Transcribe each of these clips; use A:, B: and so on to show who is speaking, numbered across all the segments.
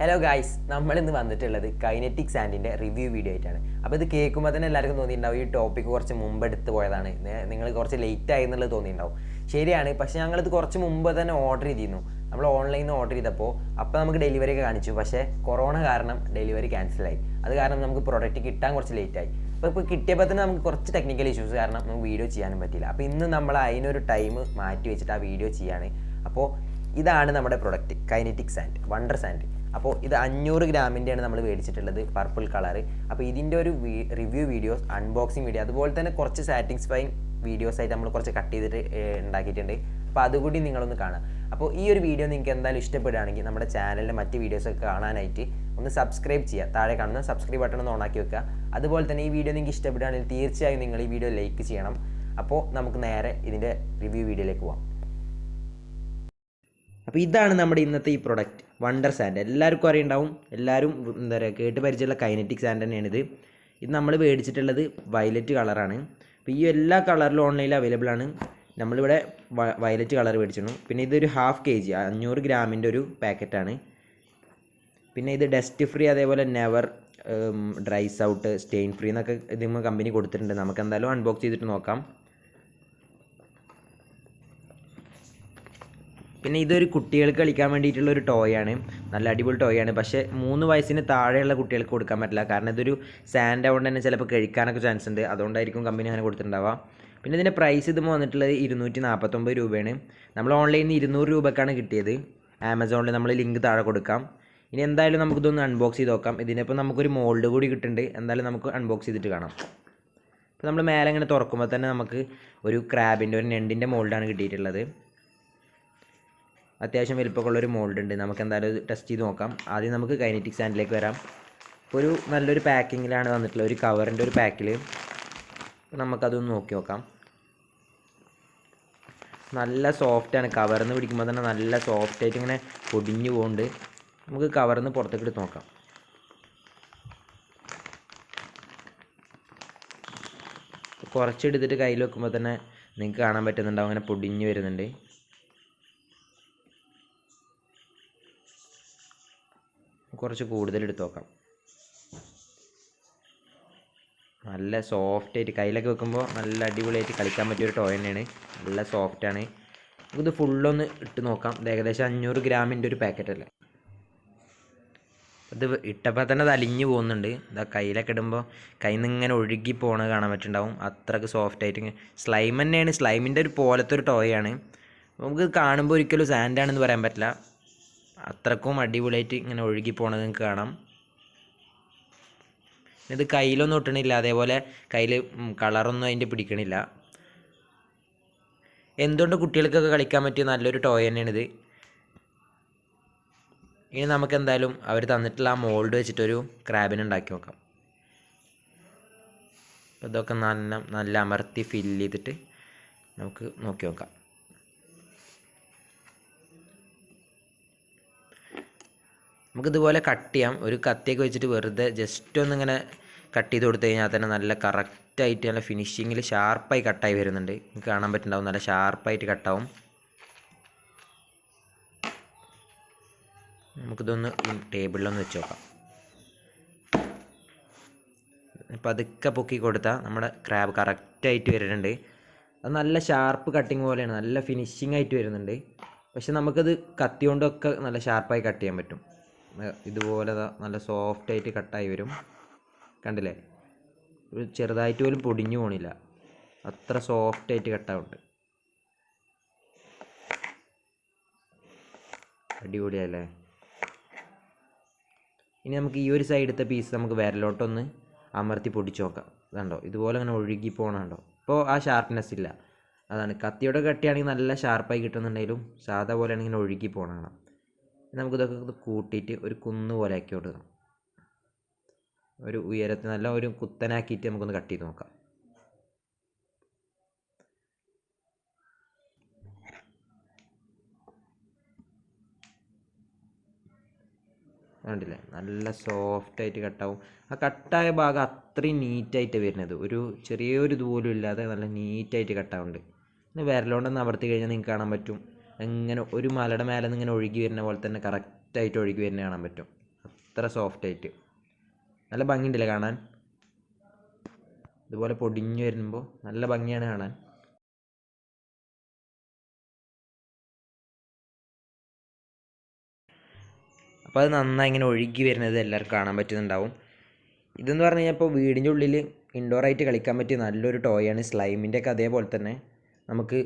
A: Hello guys, നമ്മളിന്ന് വന്നിട്ടുള്ളത് kinetic സാൻഡിൻ്റെ review video ആയിട്ടാണ്. അപ്പോൾ ഇത് കേൾക്കുമ്പോൾ തന്നെ എല്ലാവർക്കും തോന്നിയിട്ടുണ്ടാവും ഈ ടോപ്പിക്ക് കുറച്ച് മുമ്പ് എടുത്ത് പോയതാണ്, നിങ്ങൾ കുറച്ച് ലേറ്റ് ആയി എന്നുള്ളത് തോന്നിയിട്ടുണ്ടാവും. ശരിയാണ്, പക്ഷേ ഞങ്ങളിത് കുറച്ച് മുമ്പ് തന്നെ ഓർഡർ ചെയ്തിരുന്നു. നമ്മൾ ഓൺലൈനിൽ നിന്ന് ഓർഡർ ചെയ്തപ്പോൾ അപ്പോൾ നമുക്ക് ഡെലിവറി ഒക്കെ കാണിച്ചു. പക്ഷേ കൊറോണ കാരണം ഡെലിവറി ക്യാൻസലായി. അത് കാരണം നമുക്ക് പ്രൊഡക്റ്റ് കിട്ടാൻ കുറച്ച് ലേറ്റായി. ഇപ്പോൾ കിട്ടിയപ്പോൾ തന്നെ നമുക്ക് കുറച്ച് ടെക്നിക്കൽ ഇഷ്യൂസ് കാരണം നമുക്ക് വീഡിയോ ചെയ്യാനും പറ്റില്ല. അപ്പോൾ ഇന്ന് നമ്മൾ അതിനൊരു ടൈം മാറ്റി വെച്ചിട്ട് ആ വീഡിയോ ചെയ്യാണ്. അപ്പോൾ ഇതാണ് നമ്മുടെ product, kinetic sand, wonder sand. അപ്പോൾ ഇത് 500 ഗ്രാമിൻ്റെയാണ് നമ്മൾ മേടിച്ചിട്ടുള്ളത്, പർപ്പിൾ കളർ. അപ്പോൾ ഇതിൻ്റെ ഒരു റിവ്യൂ വീഡിയോസ്, അൺബോക്സിങ് വീഡിയോ, അതുപോലെ തന്നെ കുറച്ച് സാറ്റിസ്ഫൈങ് വീഡിയോസായിട്ട് നമ്മൾ കുറച്ച് കട്ട് ചെയ്തിട്ട് ഉണ്ടാക്കിയിട്ടുണ്ട്. അപ്പോൾ അതുകൂടി നിങ്ങളൊന്ന് കാണാം. അപ്പോൾ ഈ ഒരു വീഡിയോ നിങ്ങൾക്ക് എന്തായാലും ഇഷ്ടപ്പെടുകയാണെങ്കിൽ നമ്മുടെ ചാനലിലെ മറ്റ് വീഡിയോസൊക്കെ കാണാനായിട്ട് ഒന്ന് സബ്സ്ക്രൈബ് ചെയ്യുക. താഴെ കാണുന്ന സബ്സ്ക്രൈബ് ബട്ടൺ ഒന്ന് ഓണാക്കി വെക്കുക. അതുപോലെ തന്നെ ഈ വീഡിയോ നിങ്ങൾക്ക് ഇഷ്ടപ്പെടുകയാണെങ്കിൽ തീർച്ചയായും നിങ്ങൾ ഈ വീഡിയോ ലൈക്ക് ചെയ്യണം. അപ്പോൾ നമുക്ക് നേരെ ഇതിൻ്റെ റിവ്യൂ വീഡിയോയിലേക്ക് പോകാം. അപ്പോൾ ഇതാണ് നമ്മുടെ ഇന്നത്തെ ഈ പ്രൊഡക്റ്റ്, വണ്ടർ സാൻഡ്. എല്ലാവർക്കും അറിയുണ്ടാവും, എല്ലാവരും എന്താ പറയുക കേട്ട് പരിചയമുള്ള കൈനറ്റിക് സാൻഡ് തന്നെയാണിത്. ഇത് നമ്മൾ മേടിച്ചിട്ടുള്ളത് വയലറ്റ് കളറാണ്. അപ്പോൾ ഈ എല്ലാ കളറിലും ഓൺലൈനിൽ അവൈലബിൾ ആണ്. നമ്മളിവിടെ വയലറ്റ് കളർ മേടിച്ചിരുന്നു. പിന്നെ ഇതൊരു 1/2 kg 500 ഗ്രാമിൻ്റെ ഒരു പാക്കറ്റാണ്. പിന്നെ ഇത് ഡസ്റ്റ് ഫ്രീ, അതേപോലെ നെവർ ഡ്രൈസ് ഔട്ട്, സ്റ്റെയിൻ ഫ്രീ എന്നൊക്കെ ഇതിന് കമ്പനി കൊടുത്തിട്ടുണ്ട്. നമുക്ക് എന്തായാലും അൺബോക്സ് ചെയ്തിട്ട് നോക്കാം. പിന്നെ ഇതൊരു കുട്ടികൾക്ക് കളിക്കാൻ വേണ്ടിയിട്ടുള്ള ഒരു ടോയാണ്, നല്ല അടിപൊളി ടോയാണ്. പക്ഷേ 3 വയസ്സിന് താഴെയുള്ള കുട്ടികൾക്ക് കൊടുക്കാൻ പറ്റില്ല, കാരണം ഇതൊരു സാൻഡ് ആവുകൊണ്ട് തന്നെ ചിലപ്പോൾ കഴിക്കാനൊക്കെ ചാൻസ് ഉണ്ട്. അതുകൊണ്ടായിരിക്കും കമ്പനി അങ്ങനെ കൊടുത്തിട്ടുണ്ടാവുക. പിന്നെ ഇതിൻ്റെ പ്രൈസ് ഇത് വന്നിട്ടുള്ളത് 249 രൂപയാണ്. നമ്മൾ ഓൺലൈനിൽ നിന്ന് 200 രൂപക്കാണ് കിട്ടിയത്. ആമസോണിൽ നമ്മൾ ലിങ്ക് താഴെ കൊടുക്കാം. ഇനി എന്തായാലും നമുക്കിതൊന്ന് അൺബോക്സ് ചെയ്ത് നോക്കാം. ഇതിനിപ്പോൾ നമുക്കൊരു മോൾഡ് കൂടി കിട്ടുന്നുണ്ട്. എന്തായാലും നമുക്ക് അൺബോക്സ് ചെയ്തിട്ട് കാണാം. ഇപ്പോൾ നമ്മൾ മേലെ ഇങ്ങനെ തുറക്കുമ്പോൾ തന്നെ നമുക്ക് ഒരു ക്രാബിൻ്റെ, ഒരു ഞണ്ടിൻ്റെ മോൾഡാണ് കിട്ടിയിട്ടുള്ളത്. അത്യാവശ്യം വലിപ്പമുള്ളൊരു മോൾഡ് ഉണ്ട്. നമുക്ക് എന്തായാലും ടെസ്റ്റ് ചെയ്ത് നോക്കാം. ആദ്യം നമുക്ക് കൈനറ്റിക് സാൻഡിലേക്ക് വരാം. ഇപ്പോൾ ഒരു നല്ലൊരു പാക്കിങ്ങിലാണ് വന്നിട്ടുള്ളത്, ഒരു കവറിൻ്റെ ഒരു പാക്കിൽ. അപ്പോൾ നമുക്കതൊന്ന് നോക്കി നോക്കാം. നല്ല സോഫ്റ്റാണ്, കവറിൽ നിന്ന് പിടിക്കുമ്പോൾ തന്നെ നല്ല സോഫ്റ്റായിട്ട് ഇങ്ങനെ പൊടിഞ്ഞു പോകുന്നുണ്ട്. നമുക്ക് കവറിൽ നിന്ന് പുറത്തേക്ക് എടുത്ത് നോക്കാം. കുറച്ചെടുത്തിട്ട് കയ്യിൽ വെക്കുമ്പോൾ തന്നെ നിങ്ങൾക്ക് കാണാൻ പറ്റുന്നുണ്ടാവും, അങ്ങനെ പൊടിഞ്ഞു വരുന്നുണ്ട്. കുറച്ച് കൂടുതൽ എടുത്ത് നോക്കാം. നല്ല സോഫ്റ്റായിട്ട് കയ്യിലൊക്കെ വെക്കുമ്പോൾ നല്ല അടിപൊളിയായിട്ട് കളിക്കാൻ പറ്റിയൊരു ടോയ് തന്നെയാണ്. നല്ല സോഫ്റ്റാണ്. നമുക്കിത് ഫുള്ളൊന്ന് ഇട്ട് നോക്കാം. ഇത് ഏകദേശം 500 ഗ്രാമിൻ്റെ ഒരു പാക്കറ്റല്ലേ. ഇത് ഇട്ടപ്പോൾ തന്നെ അത് അലിഞ്ഞു പോകുന്നുണ്ട്. ഇതാ കയ്യിലൊക്കെ ഇടുമ്പോൾ കയ്യിൽ നിന്ന് ഇങ്ങനെ ഒഴുകി പോകണത് കാണാൻ പറ്റുന്നുണ്ടാവും. അത്രയ്ക്ക് സോഫ്റ്റായിട്ട് സ്ലൈം തന്നെയാണ്, സ്ലൈമിൻ്റെ ഒരു പോലത്തെ ഒരു ടോയാണ്. നമുക്ക് കാണുമ്പോൾ ഒരിക്കലും സാൻഡാണെന്ന് പറയാൻ പറ്റില്ല, അത്രക്കും അടിപൊളിയായിട്ട് ഇങ്ങനെ ഒഴുകി പോകണത് നിങ്ങൾക്ക് കാണാം. ഇത് കയ്യിലൊന്നും ഒട്ടണില്ല, അതേപോലെ കയ്യിൽ കളറൊന്നും അതിൻ്റെ പിടിക്കണില്ല. എന്തുകൊണ്ട് കുട്ടികൾക്കൊക്കെ കളിക്കാൻ പറ്റിയ നല്ലൊരു ടോയ് തന്നെയാണിത്. ഇനി നമുക്ക് എന്തായാലും അവർ തന്നിട്ടുള്ള ആ മോൾഡ് വെച്ചിട്ടൊരു ക്രാബിനെ ഉണ്ടാക്കി നോക്കാം. ഇതൊക്കെ നല്ല അമർത്തി ഫില്ല് ചെയ്തിട്ട് നമുക്ക് നോക്കി നോക്കാം. നമുക്കിതുപോലെ കട്ട് ചെയ്യാം. ഒരു കത്തിയൊക്കെ വെച്ചിട്ട് വെറുതെ ജസ്റ്റ് ഒന്നിങ്ങനെ കട്ട് ചെയ്ത് കൊടുത്തു കഴിഞ്ഞാൽ തന്നെ നല്ല കറക്റ്റായിട്ട് നല്ല ഫിനിഷിങ്ങിൽ ഷാർപ്പായി കട്ടായി വരുന്നുണ്ട്. നിങ്ങൾക്ക് കാണാൻ പറ്റുന്നുണ്ടാവും, നല്ല ഷാർപ്പായിട്ട് കട്ടാവും. നമുക്കിതൊന്ന് ടേബിളിലൊന്ന് വെച്ച് നോക്കാം. പതുക്കെ പൊക്കി കൊടുത്താൽ നമ്മുടെ ക്രാബ് കറക്റ്റായിട്ട് വരുന്നുണ്ട്. അത് നല്ല ഷാർപ്പ് കട്ടിങ് പോലെയാണ്, നല്ല ഫിനിഷിംഗ് ആയിട്ട് വരുന്നുണ്ട്. പക്ഷെ നമുക്കത് കത്തി കൊണ്ടൊക്കെ നല്ല ഷാർപ്പായി കട്ട് ചെയ്യാൻ പറ്റും. ഇതുപോലെ നല്ല സോഫ്റ്റായിട്ട് കട്ടായി വരും. കണ്ടില്ലേ, ഒരു ചെറുതായിട്ട് പോലും പൊടിഞ്ഞു പോണില്ല, അത്ര സോഫ്റ്റായിട്ട് കട്ടാവുണ്ട്. അടിപൊളിയല്ലേ. ഇനി നമുക്ക് ഈ ഒരു സൈഡത്തെ പീസ് നമുക്ക് വിരലോട്ടൊന്ന് അമർത്തി പൊടിച്ച് നോക്കാം. ഇതുണ്ടോ, ഇതുപോലെ അങ്ങനെ ഒഴുകി പോകണുണ്ടോ. ഇപ്പോൾ ആ ഷാർപ്പ്നെസ് ഇല്ല. അതാണ്, കത്തിയോടെ കട്ടിയാണെങ്കിൽ നല്ല ഷാർപ്പായി കിട്ടുന്നുണ്ടെങ്കിലും സാധാ പോലെയാണെങ്കിൽ ഇങ്ങനെ ഒഴുകി പോകണം. നമുക്കിതൊക്കെ കൂട്ടിയിട്ട് ഒരു കുന്ന് പോലെ ആക്കി കൊടുക്കണം. ഒരു ഉയരത്തിൽ നല്ല ഒരു കുത്തനാക്കിയിട്ട് നമുക്കൊന്ന് കട്ട് ചെയ്ത് നോക്കാം. കണ്ടില്ലേ, നല്ല സോഫ്റ്റായിട്ട് കട്ടാവും. ആ കട്ടായ ഭാഗം അത്രയും നീറ്റായിട്ട് വരുന്നത്, ഒരു ചെറിയൊരു ഇതുപോലും ഇല്ലാതെ നല്ല നീറ്റായിട്ട് കട്ടാവുന്നുണ്ട്. പിന്നെ വിരലോണ്ടൊന്ന് അമർത്തി കഴിഞ്ഞാൽ നിങ്ങൾക്ക് കാണാൻ പറ്റും, എങ്ങനെ ഒരു മലയുടെ മേലെ നിന്ന് ഇങ്ങനെ ഒഴുകി വരുന്ന പോലെ തന്നെ കറക്റ്റായിട്ട് ഒഴുകി വരുന്ന കാണാൻ പറ്റും. ഇത്ര സോഫ്റ്റായിട്ട് നല്ല ഭംഗിയുണ്ടല്ലേ കാണാൻ. ഇതുപോലെ പൊടിഞ്ഞു വരുമ്പോൾ നല്ല ഭംഗിയാണ് കാണാൻ. അപ്പോൾ അത് നന്നായി ഇങ്ങനെ ഒഴുകി വരുന്നത് എല്ലാവർക്കും കാണാൻ പറ്റുന്നുണ്ടാവും. ഇതെന്ന് പറഞ്ഞു കഴിഞ്ഞാൽ ഇപ്പോൾ വീടിൻ്റെ ഉള്ളിൽ ഇൻഡോറായിട്ട് കളിക്കാൻ പറ്റിയ നല്ലൊരു ടോയാണ്. സ്ലൈമിൻ്റെ ഒക്കെ അതേപോലെ തന്നെ നമുക്ക്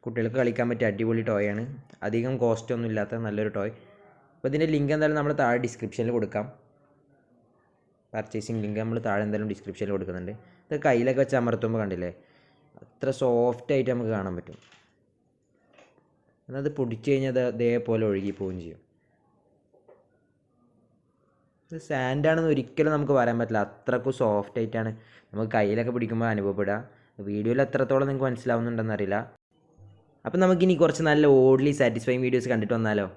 A: കുട്ടികൾക്ക് കളിക്കാൻ പറ്റിയ അടിപൊളി ടോയാണ്. അധികം കോസ്റ്റ് ഒന്നും ഇല്ലാത്ത നല്ലൊരു ടോയ്. അപ്പോൾ ഇതിൻ്റെ ലിങ്ക് എന്തായാലും നമ്മൾ താഴെ ഡിസ്ക്രിപ്ഷനിൽ കൊടുക്കാം. പർച്ചേസിങ് ലിങ്ക് നമ്മൾ താഴെ എന്തായാലും ഡിസ്ക്രിപ്ഷനിൽ കൊടുക്കുന്നുണ്ട്. ഇത് കയ്യിലൊക്കെ വെച്ച് അമർത്തുമ്പോൾ കണ്ടില്ലേ അത്ര സോഫ്റ്റായിട്ട് നമുക്ക് കാണാൻ പറ്റും. എന്നാൽ അത് പൊടിച്ച് കഴിഞ്ഞാൽ അത് അതേപോലെ ഒഴുകി പോവുകയും ചെയ്യും. ഇത് സാൻഡാണെന്ന് ഒരിക്കലും നമുക്ക് പറയാൻ പറ്റില്ല, അത്രക്കും സോഫ്റ്റായിട്ടാണ് നമുക്ക് കയ്യിലൊക്കെ പിടിക്കുമ്പോൾ അനുഭവപ്പെടുക. വീഡിയോയിൽ എത്രത്തോളം നിങ്ങൾക്ക് മനസ്സിലാവുന്നുണ്ടെന്നറിയില്ല. അപ്പം നമുക്കിനി കുറച്ച് നല്ല ഓഡ്ലി സാറ്റിസ്ഫൈങ് വീഡിയോസ് കണ്ടിട്ട് വന്നാലോ.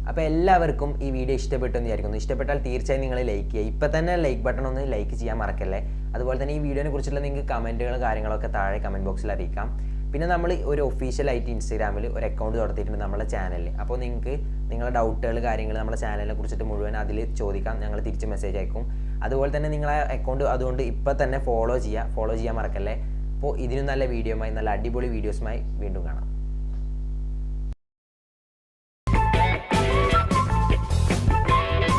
A: അപ്പോൾ എല്ലാവർക്കും ഈ വീഡിയോ ഇഷ്ടപ്പെട്ടെന്ന് വിചാരിക്കുന്നു. ഇഷ്ടപ്പെട്ടാൽ തീർച്ചയായും നിങ്ങൾ ലൈക്ക് ചെയ്യുക. ഇപ്പോൾ തന്നെ ലൈക്ക് ബട്ടൺ ഒന്ന് ലൈക്ക് ചെയ്യാൻ മറക്കല്ലേ. അതുപോലെ തന്നെ ഈ വീഡിയോനെ കുറിച്ചുള്ള നിങ്ങൾക്ക് കമൻറ്റുകളും കാര്യങ്ങളൊക്കെ താഴെ കമൻറ്റ് ബോക്സിൽ അറിയിക്കാം. പിന്നെ നമ്മൾ ഒരു ഒഫീഷ്യലായിട്ട് ഇൻസ്റ്റാഗ്രാമിൽ ഒരു അക്കൗണ്ട് നടത്തിയിട്ടുണ്ട് നമ്മുടെ ചാനലിൽ. അപ്പോൾ നിങ്ങൾക്ക് നിങ്ങളുടെ ഡൗട്ടുകൾ കാര്യങ്ങൾ നമ്മുടെ ചാനലിനെ കുറിച്ചിട്ട് മുഴുവൻ അതിൽ ചോദിക്കാം, ഞങ്ങൾ തിരിച്ച് മെസ്സേജ് അയക്കും. അതുപോലെ തന്നെ നിങ്ങളെ അക്കൗണ്ട് അതുകൊണ്ട് ഇപ്പോൾ തന്നെ ഫോളോ ചെയ്യാൻ മറക്കല്ലേ. അപ്പോൾ ഇതിനും നല്ല വീഡിയോയുമായി നല്ല അടിപൊളി വീഡിയോസുമായി വീണ്ടും കാണാം.